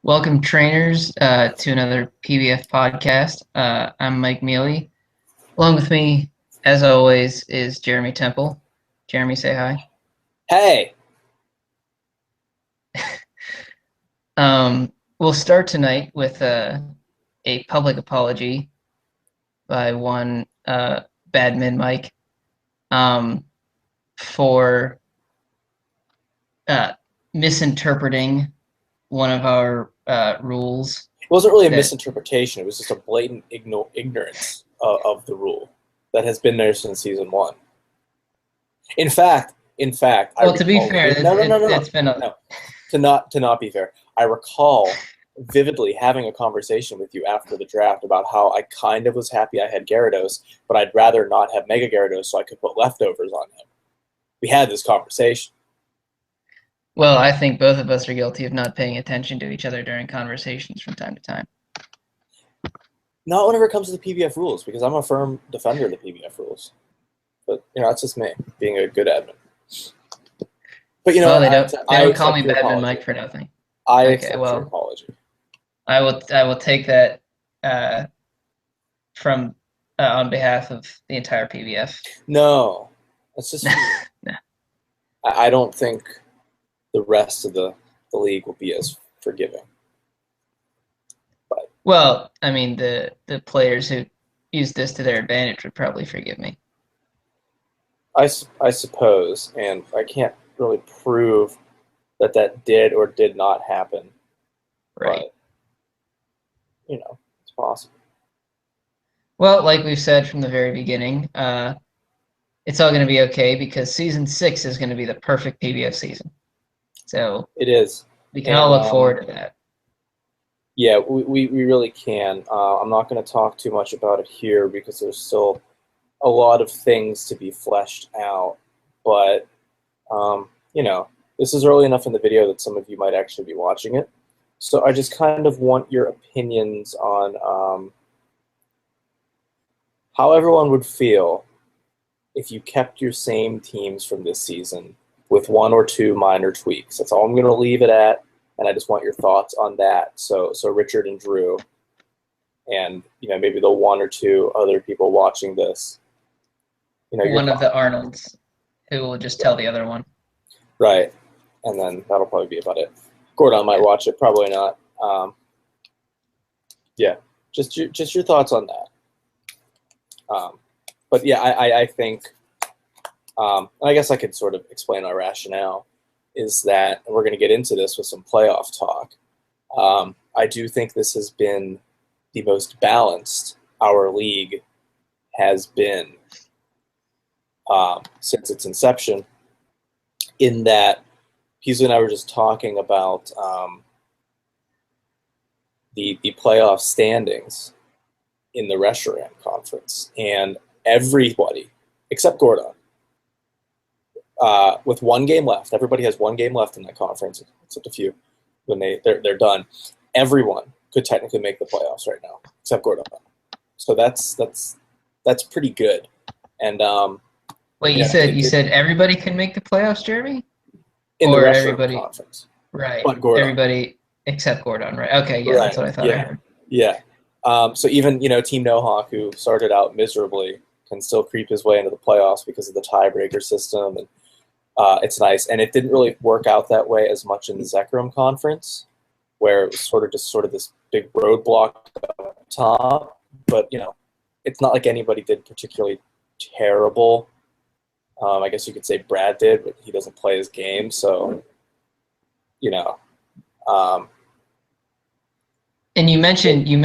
Welcome, trainers, to another PBF podcast. I'm Mike Mealy. Along with me, as always, is Jeremy Temple. Jeremy, say hi. Hey, We'll start tonight with a public apology by one Badman Mike for uh, misinterpreting one of our rules. it wasn't really a That misinterpretation. It was just a blatant ignorance of the rule that has been there since season one. In fact, I well, to be recall. fair, No. it's been a No. To not be fair, I recall vividly having a conversation with you after the draft about how I kind of was happy I had Gyarados, but I'd rather not have Mega Gyarados so I could put leftovers on him. We had this conversation. Well, I think both of us are guilty of not paying attention to each other during conversations from time to time. Not whenever it comes to the PBF rules, because I'm a firm defender of the PBF rules. But that's just me being a good admin. But Well, what? they I don't call accept me your Badman apology. Mike for nothing. I Okay, accept your apology. I will take that uh, from on behalf of the entire PBF. No, that's just. No. I don't think the rest of the league will be as forgiving. But Well, I mean the players who use this to their advantage would probably forgive me. I suppose, and I can't really prove that did or did not happen. Right. But it's possible. Well, like we've said from the very beginning, it's all going to be okay because season 6 is going to be the perfect PBF season. So It is. we can And all look forward to that. yeah, we really can. I'm not going to talk too much about it here because there's still a lot of things to be fleshed out. But, this is early enough in the video that some of you might actually be watching it. So I just kind of want your opinions on how everyone would feel if you kept your same teams from this season with one or two minor tweaks. That's all I'm going to leave it at. And I just want your thoughts on that. So Richard and Drew, and maybe the one or two other people watching this, One of the Arnolds who will just tell the other one. right, and then that'll probably be about it. Gordon might watch it, probably not. Yeah, just your thoughts on that. But yeah, I think, and I guess I could sort of explain our rationale. Is that, and we're going to get into this with some playoff talk. I do think this has been the most balanced our league has been since its inception, in that Peasley and I were just talking about the playoff standings in the Reshiram Conference, and everybody except Gordon, with one game left. Everybody has one game left in that conference, except a few. When they're done, everyone could technically make the playoffs right now, except Gordon. So that's pretty good. And Wait, you said everybody can make the playoffs, Jeremy? in the Or Reshiram everybody? Conference, Right. but Gordon. Everybody except Gordon, right? Okay, yeah, Right. that's what I thought I heard. Yeah. So even Team Nohawk, who started out miserably, can still creep his way into the playoffs because of the tiebreaker system, and it's nice. And it didn't really work out that way as much in the Zekrom Conference, where it was sort of this big roadblock up top. But it's not like anybody did particularly terrible. I guess you could say Brad did, but he doesn't play his game, so um, And you mentioned Team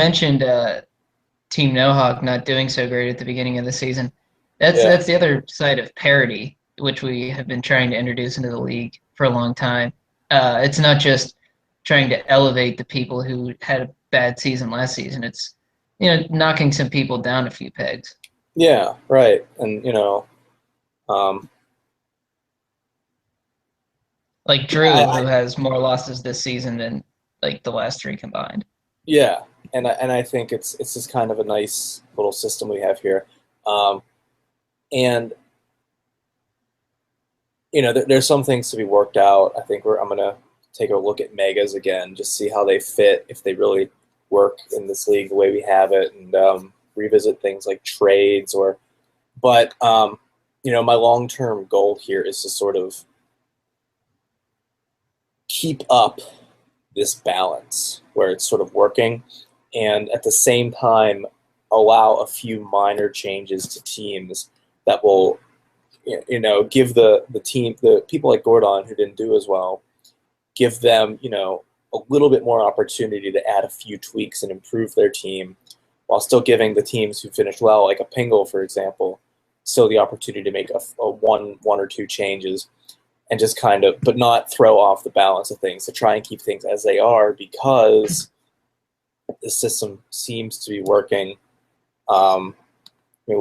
Nohawk not doing so great at the beginning of the season. That's the other side of parity, which we have been trying to introduce into the league for a long time. It's not just trying to elevate the people who had a bad season last season. It's knocking some people down a few pegs. Yeah, right. And um, Like Drew, who has more losses this season than like the last 3 combined. yeah, and I think it's just kind of a nice little system we have here, and there's some things to be worked out. I think I'm gonna take a look at megas again, just see how they fit, if they really work in this league the way we have it, and revisit things like trades. But my long-term goal here is to sort of keep up this balance where it's sort of working, and at the same time allow a few minor changes to teams that will give the team, the people like Gordon who didn't do as well, give them a little bit more opportunity to add a few tweaks and improve their team, while still giving the teams who finished well, like a Pingle, for example, still the opportunity to make a one or two changes, and just kind of, but not throw off the balance of things, to try and keep things as they are, because the system seems to be working. We'll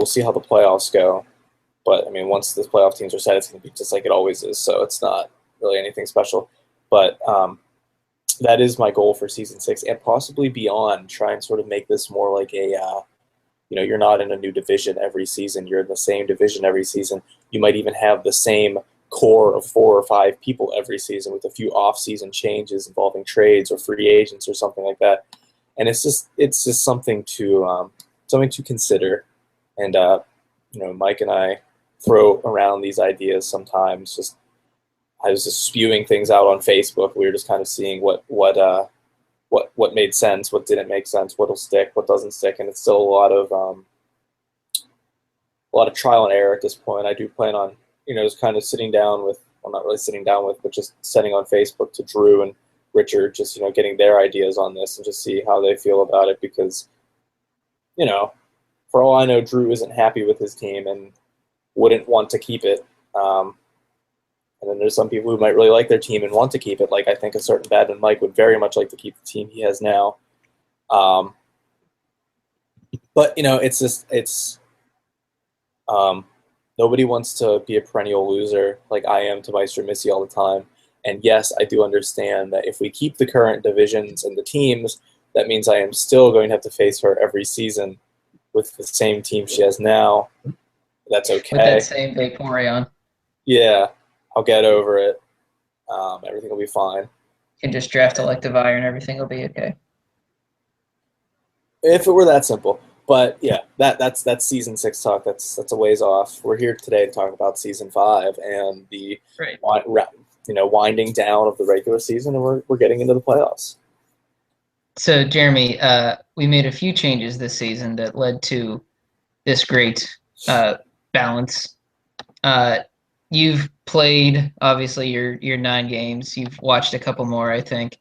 see how the playoffs go, but once the playoff teams are set, it's going to be just like it always is, so it's not really anything special. But that is my goal for season 6, and possibly beyond. Try and sort of make this more like a, you're not in a new division every season. You're in the same division every season. You might even have the same core of 4 or 5 people every season, with a few off-season changes involving trades or free agents or something like that. And it's just something to consider. And Mike and I throw around these ideas sometimes. I was just spewing things out on Facebook. We were just kind of seeing what made sense, what didn't make sense, what'll stick, what doesn't stick, and it's still a lot of trial and error at this point. I do plan on just kind of sitting down with, well, not really sitting down with, but just sending on Facebook to Drew and Richard, just getting their ideas on this and just see how they feel about it, because for all I know, Drew isn't happy with his team and wouldn't want to keep it. And then there's some people who might really like their team and want to keep it. Like, I think a certain Badman Mike would very much like to keep the team he has now. But it's nobody wants to be a perennial loser like I am to Meister Missy all the time. And yes, I do understand that if we keep the current divisions and the teams, that means I am still going to have to face her every season with the same team she has now. That's okay. With that same Vaporeon. Yeah, I'll get over it. Everything will be fine. You can just draft Electivire and everything will be okay. If it were that simple. But yeah, that's season 6 talk. That's a ways off. We're here today to talk about season 5 and the winding down of the regular season, and we're getting into the playoffs. So Jeremy, we made a few changes this season that led to this great balance. You've played, obviously, your 9 games. You've watched a couple more, I think.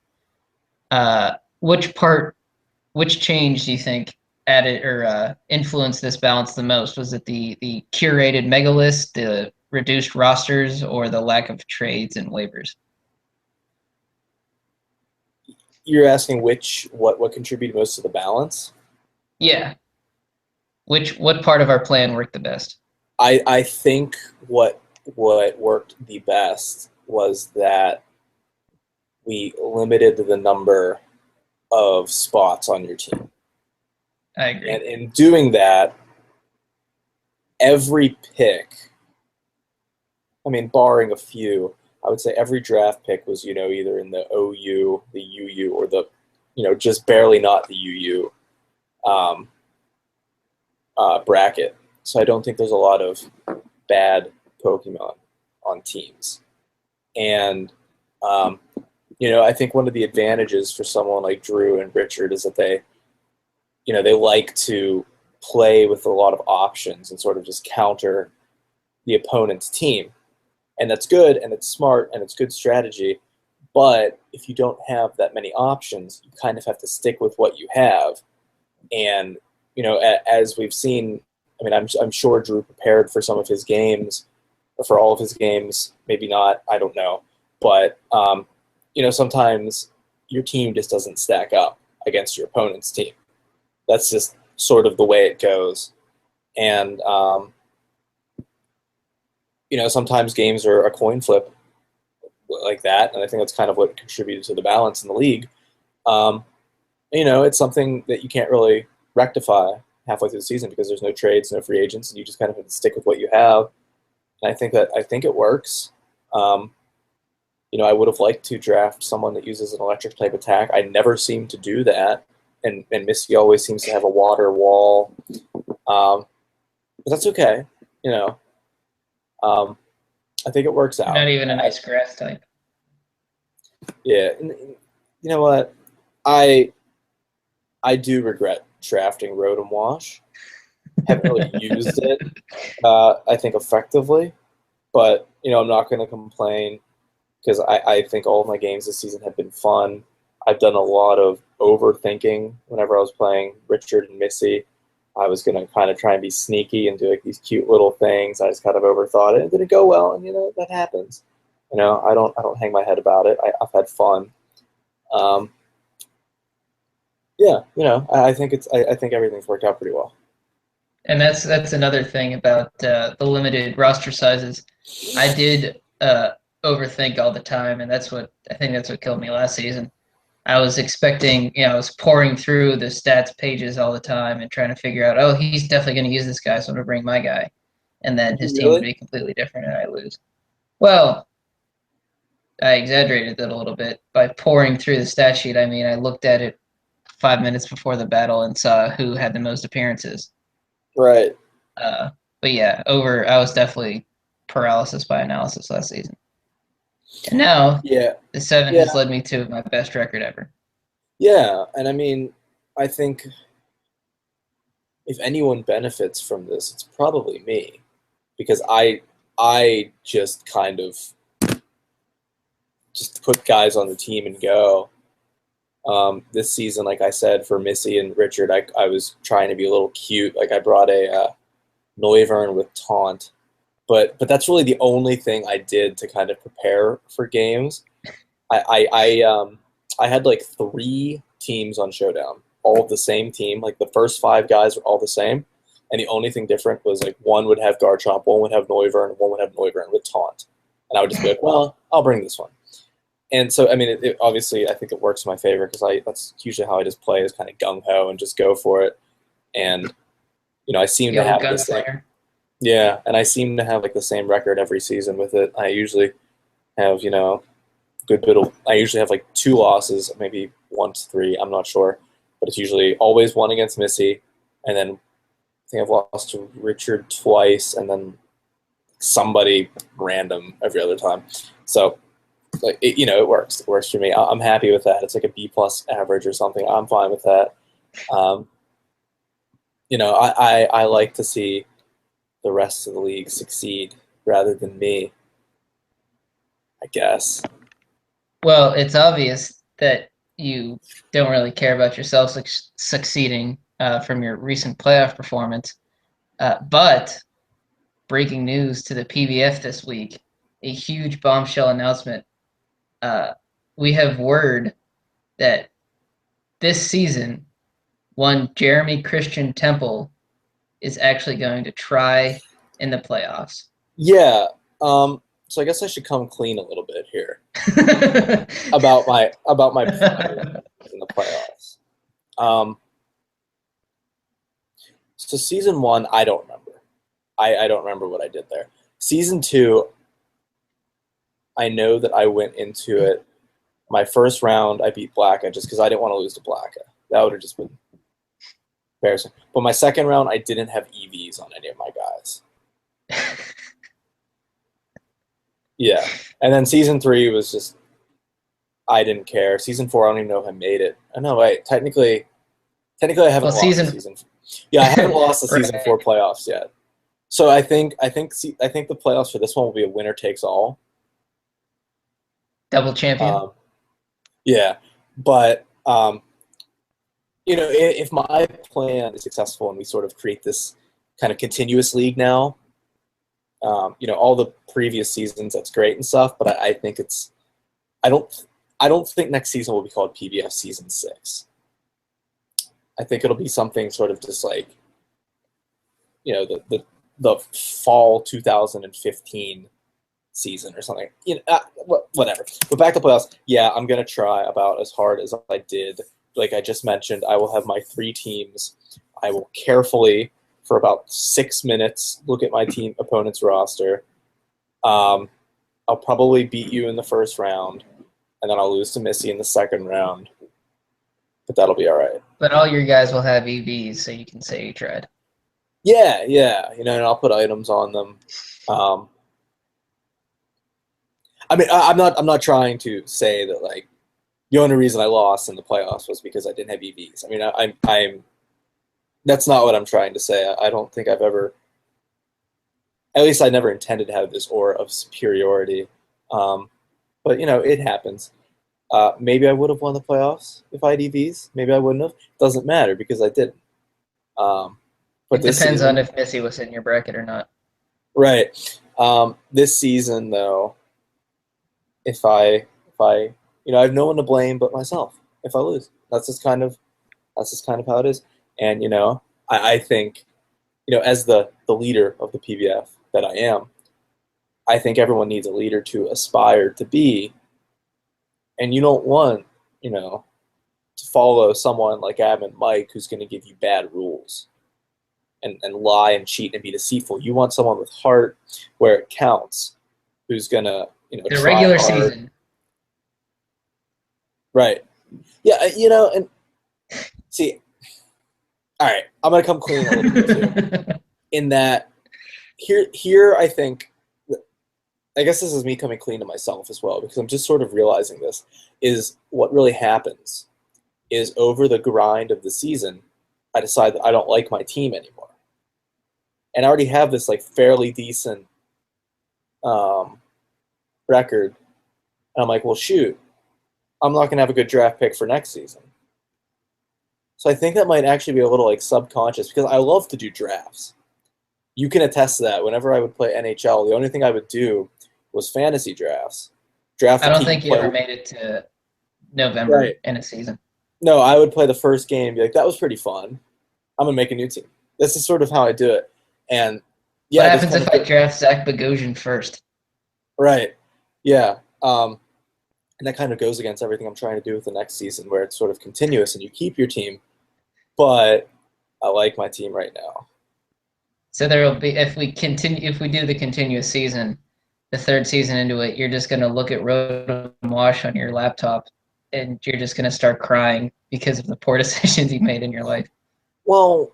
Which change do you think added or influenced this balance the most? Was it the curated mega list, the reduced rosters, or the lack of trades and waivers? You're asking what contributed most to the balance? Yeah. What part of our plan worked the best? I think what worked the best was that we limited the number of spots on your team. I agree. And in doing that, every pick, barring a few, I would say every draft pick was, either in the OU, the UU, or the, just barely not the UU bracket. So I don't think there's a lot of bad Pokemon on teams. And, I think one of the advantages for someone like Drew and Richard is that they like to play with a lot of options and sort of just counter the opponent's team. And that's good, and it's smart, and it's good strategy. But if you don't have that many options, you kind of have to stick with what you have. And, as we've seen, I'm sure Drew prepared for some of his games, or for all of his games, maybe not, I don't know. But, sometimes your team just doesn't stack up against your opponent's team. That's just sort of the way it goes. And, sometimes games are a coin flip like that, and I think that's kind of what contributed to the balance in the league. It's something that you can't really rectify halfway through the season because there's no trades, no free agents, and you just kind of have to stick with what you have. And I think it works. I would have liked to draft someone that uses an electric type attack. I never seem to do that, and Misty always seems to have a water wall. But that's okay, I think it works out. Not even a nice grass type. Yeah, and you know what? I do regret drafting Rotom Wash. Haven't really used it, I think, effectively. But, I'm not going to complain because I think all of my games this season have been fun. I've done a lot of overthinking whenever I was playing Richard and Missy. I was going to kind of try and be sneaky and do like these cute little things. I just kind of overthought it. It didn't go well, and, that happens. I don't hang my head about it. I've had fun. Yeah, I think I think everything's worked out pretty well. And that's another thing about the limited roster sizes. I did overthink all the time, and that's what killed me last season. I was expecting, I was pouring through the stats pages all the time and trying to figure out, oh, he's definitely going to use this guy, so I'm going to bring my guy. And then his team would be completely different and I lose. Well, I exaggerated that a little bit. By pouring through the stat sheet, I mean I looked at it 5 minutes before the battle and saw who had the most appearances. Right. But yeah, I was definitely paralysis by analysis last season. And now, the 7 has led me to my best record ever. Yeah, and I mean, I think if anyone benefits from this, it's probably me, because I just kind of just put guys on the team and go. This season, like I said, for Missy and Richard, I was trying to be a little cute. Like I brought a Noivern with Taunt. But that's really the only thing I did to kind of prepare for games. I had like 3 teams on Showdown, all of the same team. Like the first 5 guys were all the same, and the only thing different was like one would have Garchomp, one would have Noivern, and one would have Noivern with Taunt. And I would just be like, well, I'll bring this one. And so, I mean, it obviously, I think it works in my favor because that's usually how I just play, is kind of gung-ho and just go for it. And, I seem to have this thing. Yeah, and I seem to have like the same record every season with it. I usually have, good bit of. I usually have like 2 losses, maybe 1 to 3. I'm not sure, but it's usually always 1 against Missy, and then I think I've lost to Richard twice, and then somebody random every other time. So, like it works. It works for me. I'm happy with that. It's like a B+ average or something. I'm fine with that. I like to see the rest of the league succeed rather than me, I guess. Well, it's obvious that you don't really care about yourself succeeding from your recent playoff performance. But breaking news to the PBF this week, a huge bombshell announcement. We have word that this season, one Jeremy Christian Temple is actually going to try in the playoffs. Yeah. So I guess I should come clean a little bit here about my in the playoffs. So season 1, I don't remember. I don't remember what I did there. Season 2, I know that I went into it. My first round, I beat Blacka just because I didn't want to lose to Blacka. That would have just been embarrassing. But my second round, I didn't have EVs on any of my guys. Yeah. And then season 3 was just, I didn't care. Season 4, I don't even know if I made it. Oh, no, wait. Technically I haven't lost the season. Yeah, I haven't lost the season 4 playoffs yet. So I think the playoffs for this one will be a winner takes all. Double champion. Yeah, but if my plan is successful and we sort of create this kind of continuous league now, all the previous seasons, that's great and stuff, but I think I don't think next season will be called PBF Season 6. I think it'll be something sort of just like, the fall 2015 season or something. Whatever. But back to playoffs. Yeah, I'm gonna try about as hard as I did. Like I just mentioned, I will have my 3 teams. I will carefully, for about 6 minutes, look at my team opponent's roster. I'll probably beat you in the first round, and then I'll lose to Missy in the second round. But that'll be all right. But all your guys will have EVs, so you can say you tried. Yeah, yeah. And I'll put items on them. I mean, I'm not trying to say that like the only reason I lost in the playoffs was because I didn't have EVs. I mean, I'm that's not what I'm trying to say. I don't think I've ever, at least I never intended to have this aura of superiority. But it happens. Maybe I would have won the playoffs if I had EVs. Maybe I wouldn't have. Doesn't matter because I didn't. But It this depends on season, if Missy was in your bracket or not. right? This season, though, if I I have no one to blame but myself if I lose. That's just kind of how it is. And I think as the leader of the PBF that I am, I think everyone needs a leader to aspire to be. And you don't want to follow someone like Adam Mike who's going to give you bad rules and lie and cheat and be deceitful. You want someone with heart where it counts, who's going to The try regular hard. season. Right. Yeah, and see, all right, I'm going to come clean a little bit too. In that, here I think, I guess this is me coming clean to myself as well, because I'm just sort of realizing this, is what really happens is over the grind of the season, I decide that I don't like my team anymore. And I already have this like fairly decent record. And I'm like, well, shoot, I'm not going to have a good draft pick for next season. So I think that might actually be a little like subconscious because I love to do drafts. You can attest to that. Whenever I would play NHL, the only thing I would do was fantasy drafts. I don't think you ever made it to November right in a season. No, I would play the first game and be like, that was pretty fun. I'm going to make a new team. This is sort of how I do it. And yeah. What happens if I draft Zach Bogosian first? Right. Yeah. And that kind of goes against everything I'm trying to do with the next season where it's sort of continuous and you keep your team. But I like my team right now. So there will be, if we do the continuous season, the third season into it, you're just going to look at Rotom Wash on your laptop and you're just going to start crying because of the poor decisions you made in your life. Well,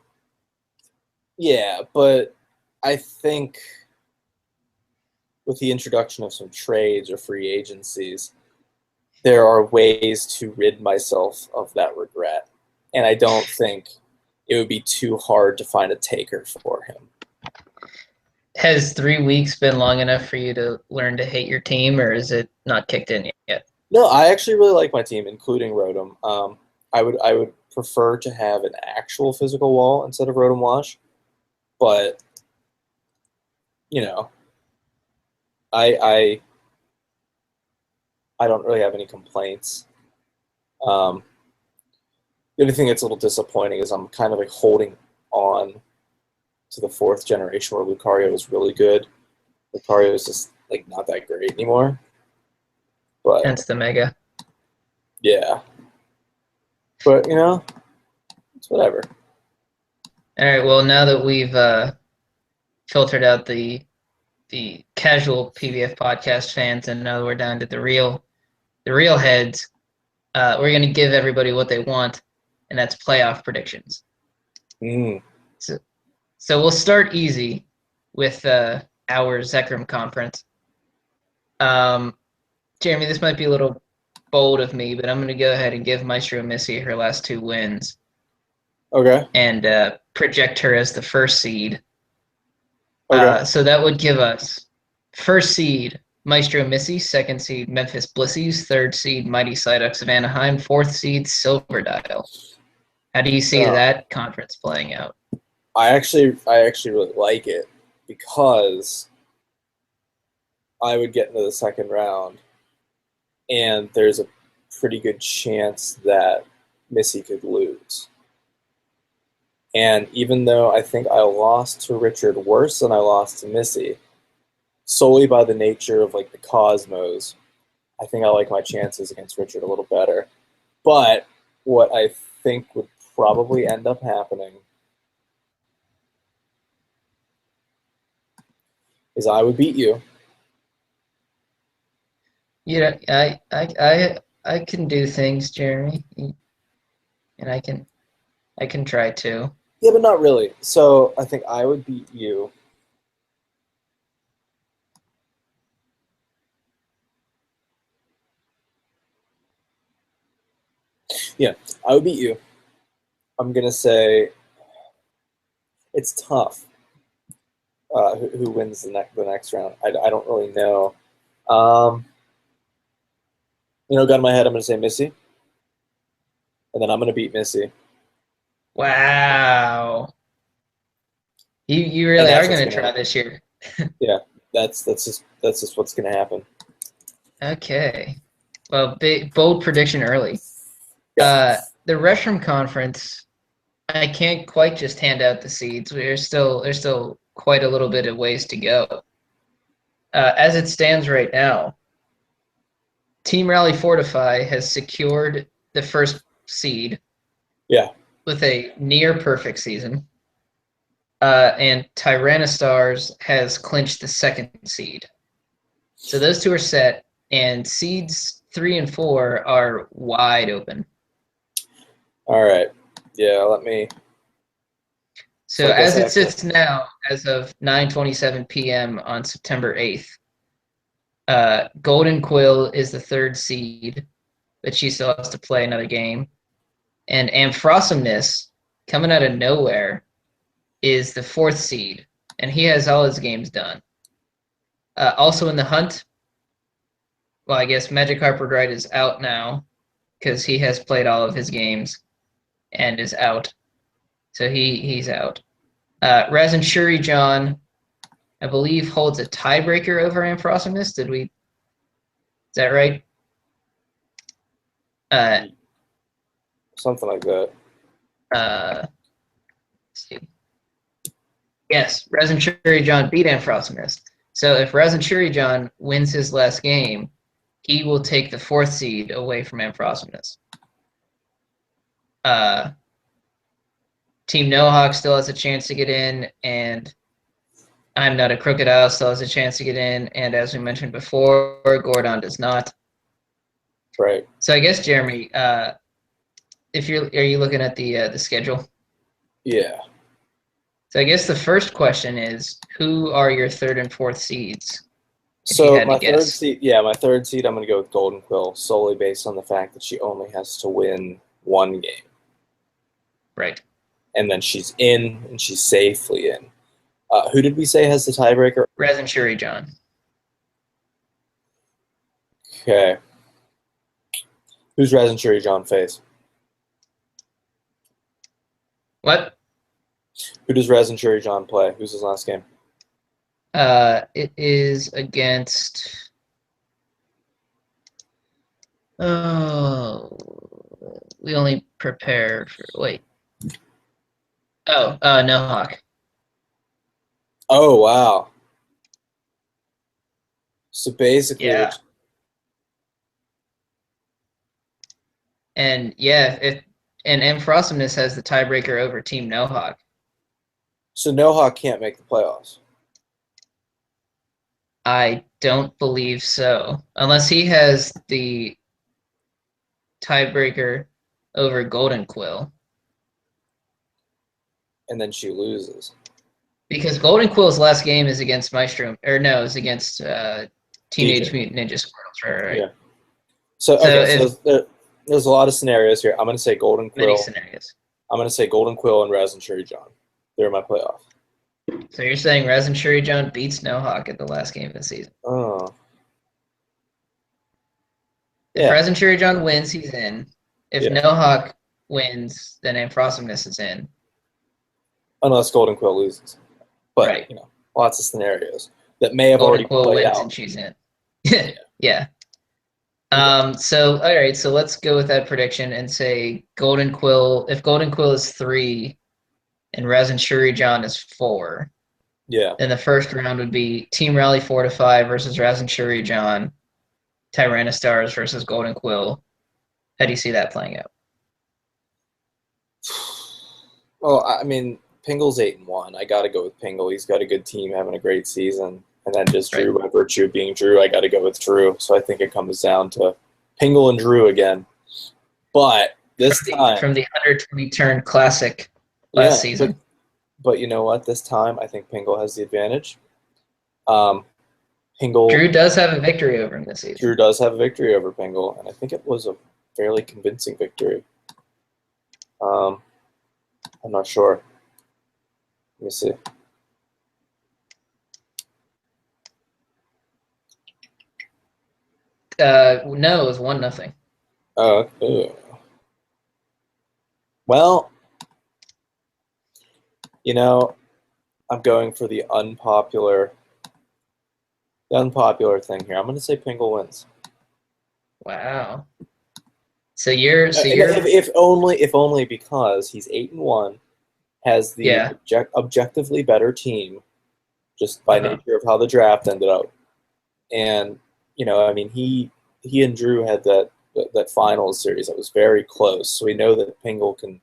yeah, but I think with the introduction of some trades or free agencies, there are ways to rid myself of that regret. And I don't think it would be too hard to find a taker for him. Has 3 weeks been long enough for you to learn to hate your team, or is it not kicked in yet? No, I actually really like my team, including Rotom. I would prefer to have an actual physical wall instead of Rotom Wash, but I don't really have any complaints. The only thing that's a little disappointing is I'm kind of like holding on to the fourth generation where Lucario was really good. Lucario is just like not that great anymore. But hence the mega. Yeah. But it's whatever. All right. Well, now that we've filtered out the casual PBF podcast fans, and now we're down to the real heads, we're going to give everybody what they want, and that's playoff predictions. So we'll start easy with our Zekrom conference. Jeremy, this might be a little bold of me, but I'm going to go ahead and give Maestro Missy her last 2 wins. Okay. And project her as the first seed. Okay. So that would give us first seed Maestro Missy, second seed Memphis Blissies, third seed Mighty Psyducks of Anaheim, fourth seed Silver Dial. How do you see that conference playing out? I actually really like it because I would get into the second round, and there's a pretty good chance that Missy could lose. And even though I think I lost to Richard worse than I lost to Missy, solely by the nature of like the Cosmos, I think I like my chances against Richard a little better. But what I think would probably end up happening is I would beat you. You know, I can do things, Jeremy, and I can try too. Yeah, but not really. So I think I would beat you. Yeah, I would beat you. I'm gonna say it's tough. Who wins the next round? I don't really know. Um, gun in my head, I'm gonna say Missy, and then I'm gonna beat Missy, Wow. You and really are that's what's going to gonna try happen. this year. Yeah, that's just what's gonna happen. Okay. Well, big bold prediction early. Yeah, The Restroom Conference, I can't quite just hand out the seeds. There's still quite a little bit of ways to go. As it stands right now, Team Rally Fortify has secured the first seed yeah. with a near perfect season, and Tyrannostars has clinched the second seed. So those two are set, and seeds 3 and 4 are wide open. All right. Yeah, let me. So So I guess as I it have to. sits now, as of 9:27 p.m. on September 8th, Golden Quill is the third seed, but she still has to play another game. And Amphrosomnus, coming out of nowhere, is the fourth seed, and he has all his games done. Also in the hunt, well, I guess Magikarp Wright is out now because he has played all of his games and is out. So he's out. Razin Shuri John, I believe, holds a tiebreaker over Amphrosomnus. Is that right? Uh, Something like that. let's see. Yes, Razin Shuri John beat Amphrosomnus. So if Razin Shuri John wins his last game, he will take the fourth seed away from Amphrosomnus. Uh, Team Nohawk still has a chance to get in, and I'm Not a Crocodile still has a chance to get in, and as we mentioned before, Gordon does not. Right. So I guess Jeremy, if are you looking at the schedule? Yeah. So I guess the first question is, who are your third and fourth seeds? If you So had to my third guess, seed, yeah, my third seed, I'm going to go with Golden Quill solely based on the fact that she only has to win one game, right? and then she's in, and she's safely in. Who did we say has the tiebreaker? Razin Shuri John. Okay. Who's Raz and Shuri John face? What? Who does Raz and Shuri John play? Who's his last game? It is against. Oh, we only prepare for. Wait. Oh, no Hawk. Oh, wow. So basically, Yeah, and yeah, if and Amphrosomnus has the tiebreaker over Team No Hawk. so Nohawk can't make the playoffs. I don't believe so, unless he has the tiebreaker over Golden Quill, And then she loses. because Golden Quill's last game is against Maestro, or no, is against Teenage DJ. Mutant Ninja Squirrels, right? Yeah. So So okay, so if there's a lot of scenarios here. I'm going to say Golden many Quill. scenarios. I'm going to say Golden Quill and Raz and Shuri John. They're my playoff. So you're saying Razin Shuri John beats No Hawk at the last game of the season? Oh, If yeah, Razin Shuri John wins, he's in. If yeah. No Hawk wins, then Amphrosomnus is in. Unless Golden Quill loses, but Right. lots of scenarios that may have Golden already Quill played wins out. and she's in. Yeah. Yeah. Okay. So all right, so let's go with that prediction and say Golden Quill. If Golden Quill is 3 and Razin Shuri John is 4, Yeah. then the first round would be Team Rally 4 to 5 versus Razin Shuri John, Tyrannostars versus Golden Quill. How do you see that playing out? Well, I mean, Pingle's 8-1. I got to go with Pingle. He's got a good team, having a great season. And then just Drew, by virtue of being Drew, I got to go with Drew. So I think it comes down to Pingle and Drew again. But this time, from the 120 turn classic last season. But you know what? This time, I think Pingle has the advantage. Drew does have a victory over him this season. Drew does have a victory over Pingle, and I think it was a fairly convincing victory. I'm not sure. Let me see. No, it was 1-0. Well, you know, I'm going for the unpopular thing here. I'm going to say Pingle wins. Wow. So you're if only because he's 8-1, has the objectively better team, just by nature of how the draft ended up, and I mean he and Drew had that finals series that was very close, so we know that Pingle can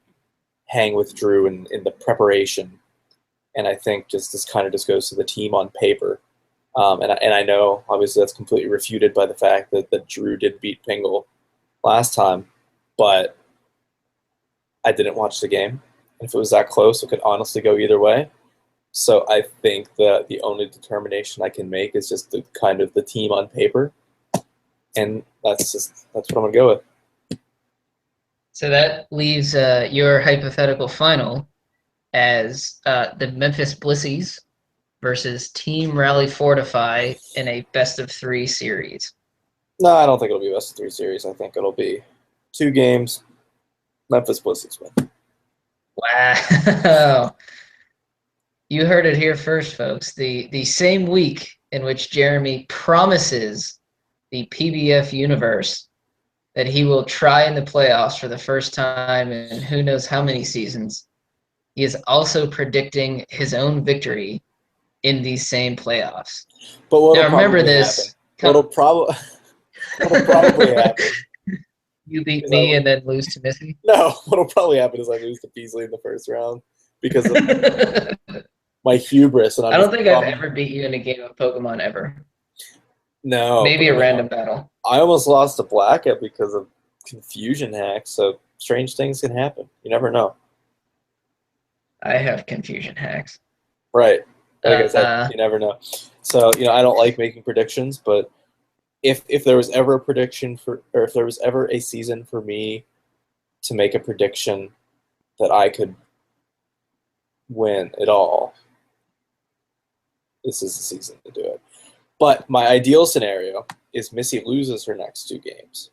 hang with Drew in the preparation, and I think this kind of just goes to the team on paper. And I know, obviously, that's completely refuted by the fact that Drew did beat Pingle last time, but I didn't watch the game. If it was that close, it could honestly go either way. So I think that the only determination I can make is just the team on paper, and that's what I'm gonna go with. So that leaves your hypothetical final as the Memphis Blissies versus Team Rally Fortify in a best-of-3 series. No, I don't think it'll be a best-of-3 series. I think it'll be 2 games. Memphis Blissies win. Wow. You heard it here first, folks. The same week in which Jeremy promises the PBF universe that he will try in the playoffs for the first time in who knows how many seasons, he is also predicting his own victory in these same playoffs. But now remember this. What'll probably happen. You beat me and then lose to Missy? No, what'll probably happen is I lose to Beasley in the first round because of my hubris. And I don't think I've ever beat you in a game of Pokemon ever. No. Maybe a random battle. I almost lost to Blackett because of confusion hacks, so strange things can happen. You never know. I have confusion hacks. Right. Like I said, you never know. So, I don't like making predictions, but if there was ever a prediction or if there was ever a season for me to make a prediction that I could win it all, this is the season to do it. But my ideal scenario is Missy loses her next 2 games.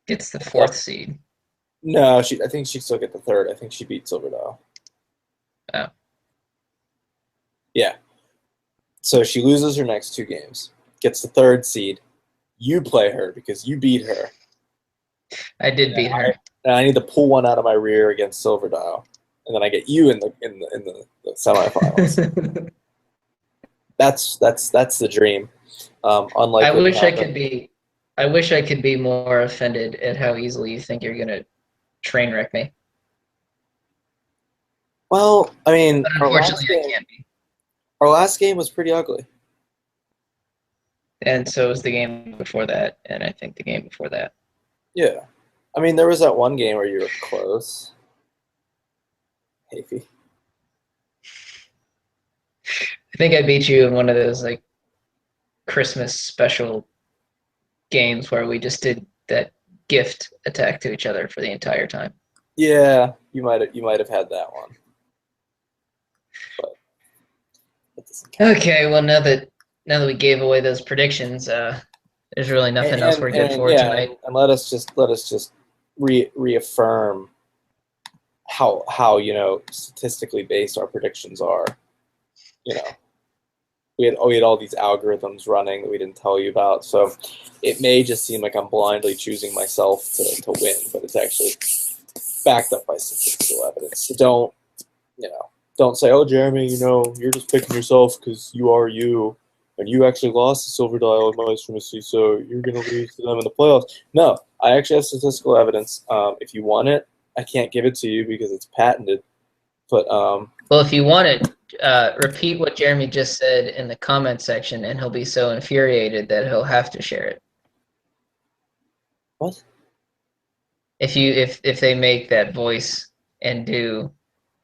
Gets the 4th seed. No, I think she'd still get the 3rd. I think she beat Silverdale. Oh. Yeah. So she loses her next 2 games, gets the 3rd seed. You play her because you beat her. I did beat her. And I need to pull one out of my rear against Silverdale, and then I get you in the semifinals. That's the dream. Unlike I wish I could be more offended at how easily you think you're gonna train wreck me. Well, I mean, but unfortunately, I can't be. Our last game was pretty ugly. And so was the game before that, and I think the game before that. Yeah. I mean, there was that one game where you were close. Hafey. I think I beat you in one of those, like, Christmas special games where we just did that gift attack to each other for the entire time. Yeah, you might have had that one. But okay, well now that we gave away those predictions, there's really nothing else we're good for tonight. And let us just reaffirm how statistically based our predictions are. We had all these algorithms running that we didn't tell you about, so it may just seem like I'm blindly choosing myself to win, but it's actually backed up by statistical evidence. So don't say, "Oh, Jeremy, you're just picking yourself because you are you, and you actually lost to Silver Dial and Maestro Missy, so you're gonna lose to them in the playoffs." No, I actually have statistical evidence. If you want it, I can't give it to you because it's patented. But well, if you want it, repeat what Jeremy just said in the comment section, and he'll be so infuriated that he'll have to share it. What? If they make that voice and do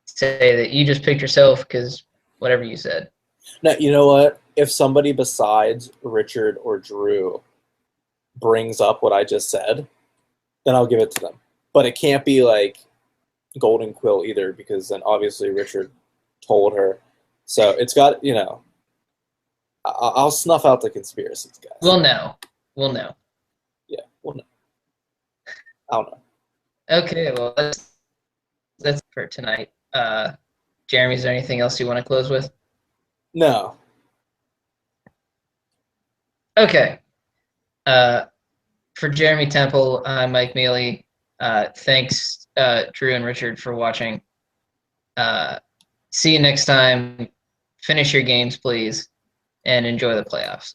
say that you just picked yourself because whatever you said. No, you know what? If somebody besides Richard or Drew brings up what I just said, then I'll give it to them. But it can't be like Golden Quill either, because then obviously Richard told her. So it's got, I'll snuff out the conspiracies, guys. We'll know. We'll know. Yeah, we'll know. I don't know. Okay, well, that's for tonight. Jeremy, is there anything else you want to close with? No. Okay. For Jeremy Temple, I'm Mike Mealy. Thanks, Drew and Richard, for watching. See you next time. Finish your games, please, and enjoy the playoffs.